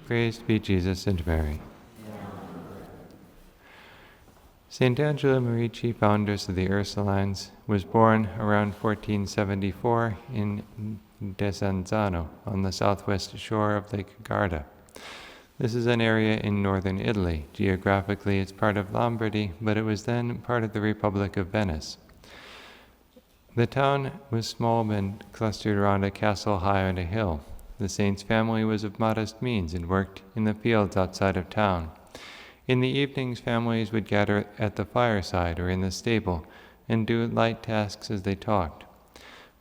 Praised be Jesus and Mary. Saint Angela Merici, foundress of the Ursulines, was born around 1474 in Desenzano on the southwest shore of Lake Garda. This is an area in northern Italy. Geographically, it's part of Lombardy, but it was then part of the Republic of Venice. The town was small and clustered around a castle high on a hill. The saint's family was of modest means and worked in the fields outside of town. In the evenings, families would gather at the fireside or in the stable and do light tasks as they talked.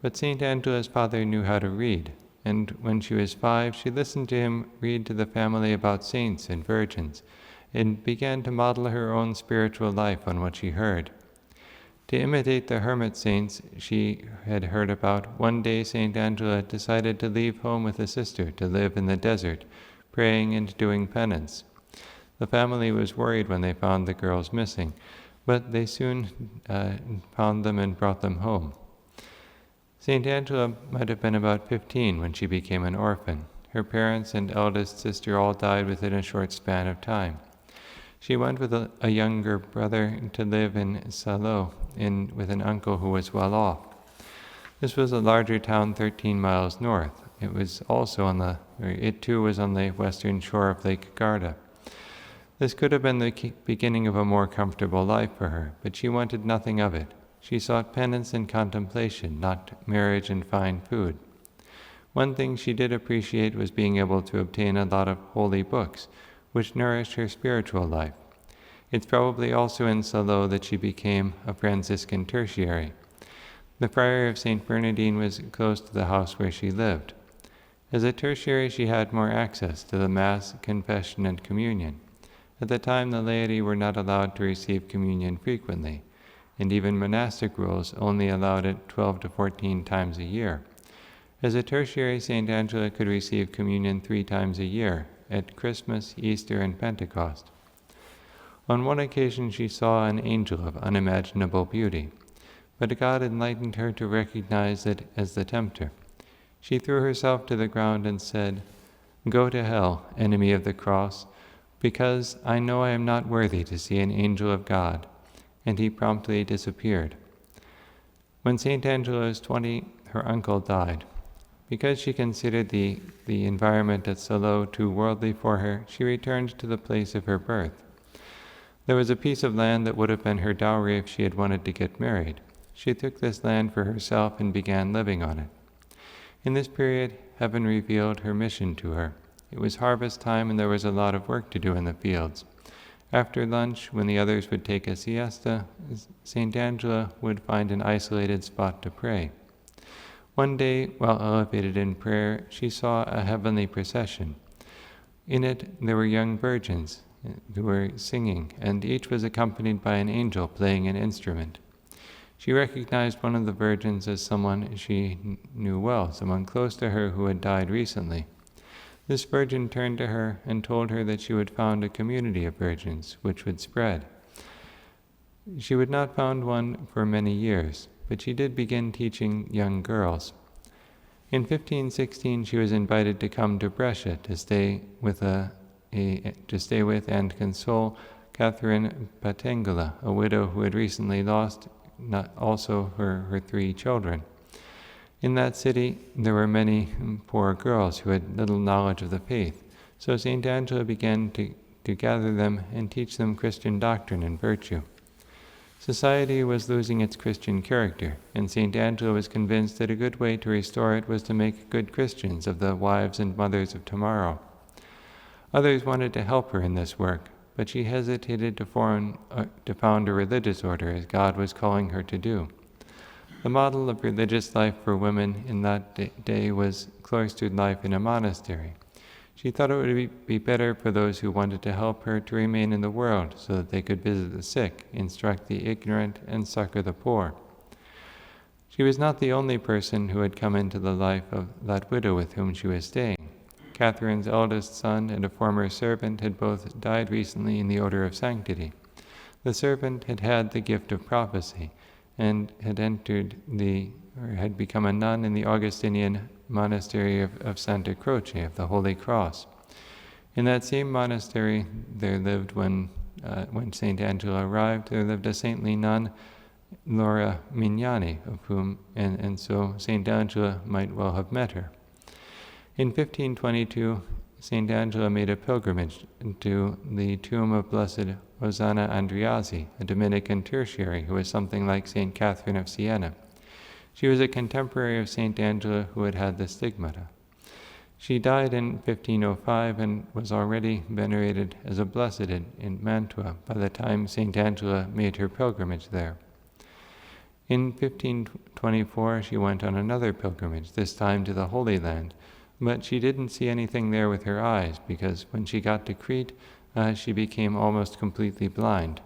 But St. Angela's father knew how to read, and when she was 5, she listened to him read to the family about saints and virgins, and began to model her own spiritual life on what she heard. To imitate the hermit saints she had heard about, one day St. Angela decided to leave home with a sister to live in the desert, praying and doing penance. The family was worried when they found the girls missing, but they soon found them and brought them home. St. Angela might have been about 15 when she became an orphan. Her parents and eldest sister all died within a short span of time. She went with a younger brother to live in Salo with an uncle who was well off. This was a larger town 13 miles north. It too was on the western shore of Lake Garda. This could have been the beginning of a more comfortable life for her, but she wanted nothing of it. She sought penance and contemplation, not marriage and fine food. One thing she did appreciate was being able to obtain a lot of holy books, which nourished her spiritual life. It's probably also in Salo that she became a Franciscan tertiary. The friar of St. Bernardine was close to the house where she lived. As a tertiary, she had more access to the Mass, confession, and communion. At the time, the laity were not allowed to receive communion frequently, and even monastic rules only allowed it 12 to 14 times a year. As a tertiary, St. Angela could receive communion 3 times a year, at Christmas, Easter, and Pentecost. On one occasion she saw an angel of unimaginable beauty, but God enlightened her to recognize it as the tempter. She threw herself to the ground and said, "Go to hell, enemy of the cross, because I know I am not worthy to see an angel of God," and he promptly disappeared. When St. Angela was 20, her uncle died. Because she considered the environment at Salo too worldly for her, she returned to the place of her birth. There was a piece of land that would have been her dowry if she had wanted to get married. She took this land for herself and began living on it. In this period, heaven revealed her mission to her. It was harvest time and there was a lot of work to do in the fields. After lunch, when the others would take a siesta, St. Angela would find an isolated spot to pray. One day, while elevated in prayer, she saw a heavenly procession. In it, there were young virgins who were singing, and each was accompanied by an angel playing an instrument. She recognized one of the virgins as someone she knew well, someone close to her who had died recently. This virgin turned to her and told her that she would found a community of virgins, which would spread. She would not found one for many years, but she did begin teaching young girls. In 1516, she was invited to come to Brescia to stay with and console Catherine Patengula, a widow who had recently lost also her 3 children. In that city, there were many poor girls who had little knowledge of the faith, so St. Angela began to gather them and teach them Christian doctrine and virtue. Society was losing its Christian character, and St. Angela was convinced that a good way to restore it was to make good Christians of the wives and mothers of tomorrow. Others wanted to help her in this work, but she hesitated to found a religious order as God was calling her to do. The model of religious life for women in that day was cloistered life in a monastery. She thought it would be better for those who wanted to help her to remain in the world so that they could visit the sick, instruct the ignorant, and succor the poor. She was not the only person who had come into the life of that widow with whom she was staying. Catherine's eldest son and a former servant had both died recently in the order of sanctity. The servant had had the gift of prophecy and had become a nun in the Augustinian monastery of Santa Croce of the Holy Cross. In that same monastery there lived, when St. Angela arrived, there lived a saintly nun, Laura Mignani, of whom, and so St. Angela might well have met her. In 1522, St. Angela made a pilgrimage to the tomb of Blessed Osanna Andreazzi, a Dominican tertiary who was something like St. Catherine of Siena. She was a contemporary of St. Angela who had had the stigmata. She died in 1505 and was already venerated as a blessed in Mantua by the time St. Angela made her pilgrimage there. In 1524 she went on another pilgrimage, this time to the Holy Land, but she didn't see anything there with her eyes, because when she got to Crete, she became almost completely blind.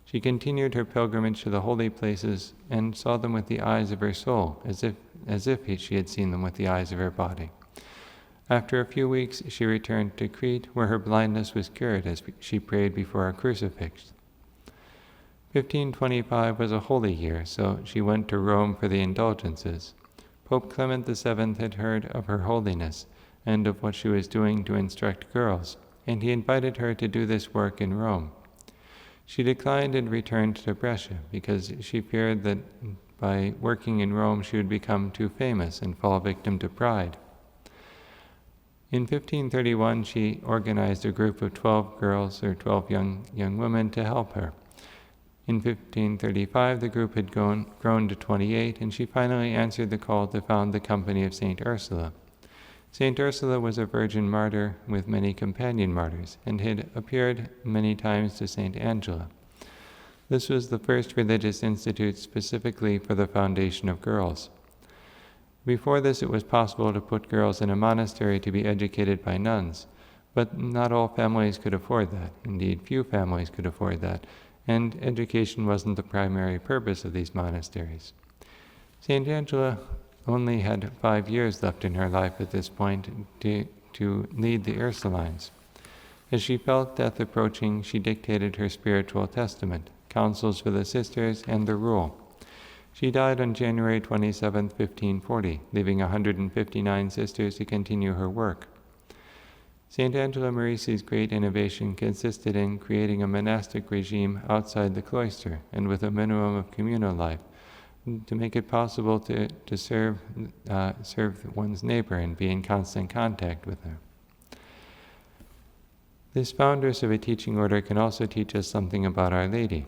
She continued her pilgrimage to the holy places and saw them with the eyes of her soul, as if she had seen them with the eyes of her body. After a few weeks, she returned to Crete, where her blindness was cured as she prayed before a crucifix. 1525 was a holy year, so she went to Rome for the indulgences. Pope Clement VII had heard of her holiness and of what she was doing to instruct girls, and he invited her to do this work in Rome. She declined and returned to Brescia because she feared that by working in Rome she would become too famous and fall victim to pride. In 1531, she organized a group of 12 girls, or 12 young women, to help her. In 1535, the group had grown to 28, and she finally answered the call to found the Company of St. Ursula. St. Ursula was a virgin martyr with many companion martyrs, and had appeared many times to St. Angela. This was the first religious institute specifically for the foundation of girls. Before this, it was possible to put girls in a monastery to be educated by nuns, but not all families could afford that. Indeed, few families could afford that, and education wasn't the primary purpose of these monasteries. St. Angela only had 5 years left in her life at this point to lead the Ursulines. As she felt death approaching, she dictated her spiritual testament, counsels for the sisters, and the rule. She died on January 27, 1540, leaving 159 sisters to continue her work. St. Angela Merici's great innovation consisted in creating a monastic regime outside the cloister and with a minimum of communal life, to make it possible to serve one's neighbor and be in constant contact with her. This foundress of a teaching order can also teach us something about Our Lady.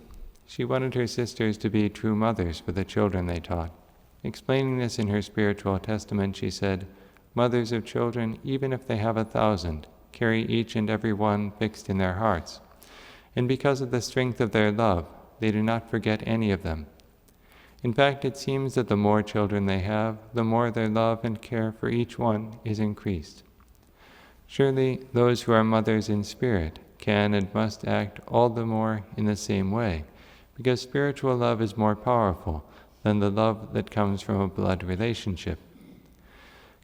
She wanted her sisters to be true mothers for the children they taught. Explaining this in her spiritual testament, she said, "Mothers of children, even if they have 1,000, carry each and every one fixed in their hearts. And because of the strength of their love, they do not forget any of them. In fact, it seems that the more children they have, the more their love and care for each one is increased. Surely those who are mothers in spirit can and must act all the more in the same way, because spiritual love is more powerful than the love that comes from a blood relationship."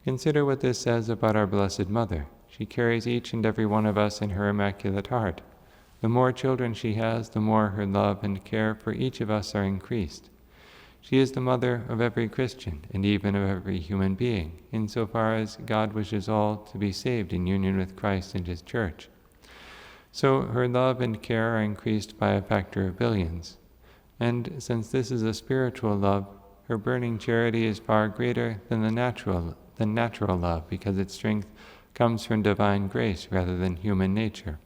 Consider what this says about our Blessed Mother. She carries each and every one of us in her Immaculate Heart. The more children she has, the more her love and care for each of us are increased. She is the mother of every Christian, and even of every human being, insofar as God wishes all to be saved in union with Christ and His Church. So her love and care are increased by a factor of billions. And since this is a spiritual love, her burning charity is far greater than natural love, because its strength comes from divine grace rather than human nature.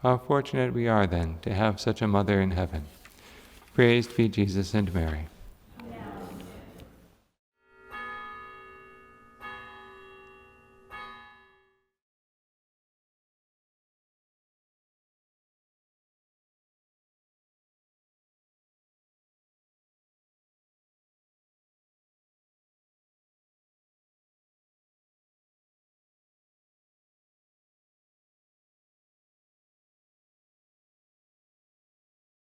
How fortunate we are, then, to have such a mother in heaven. Praised be Jesus and Mary.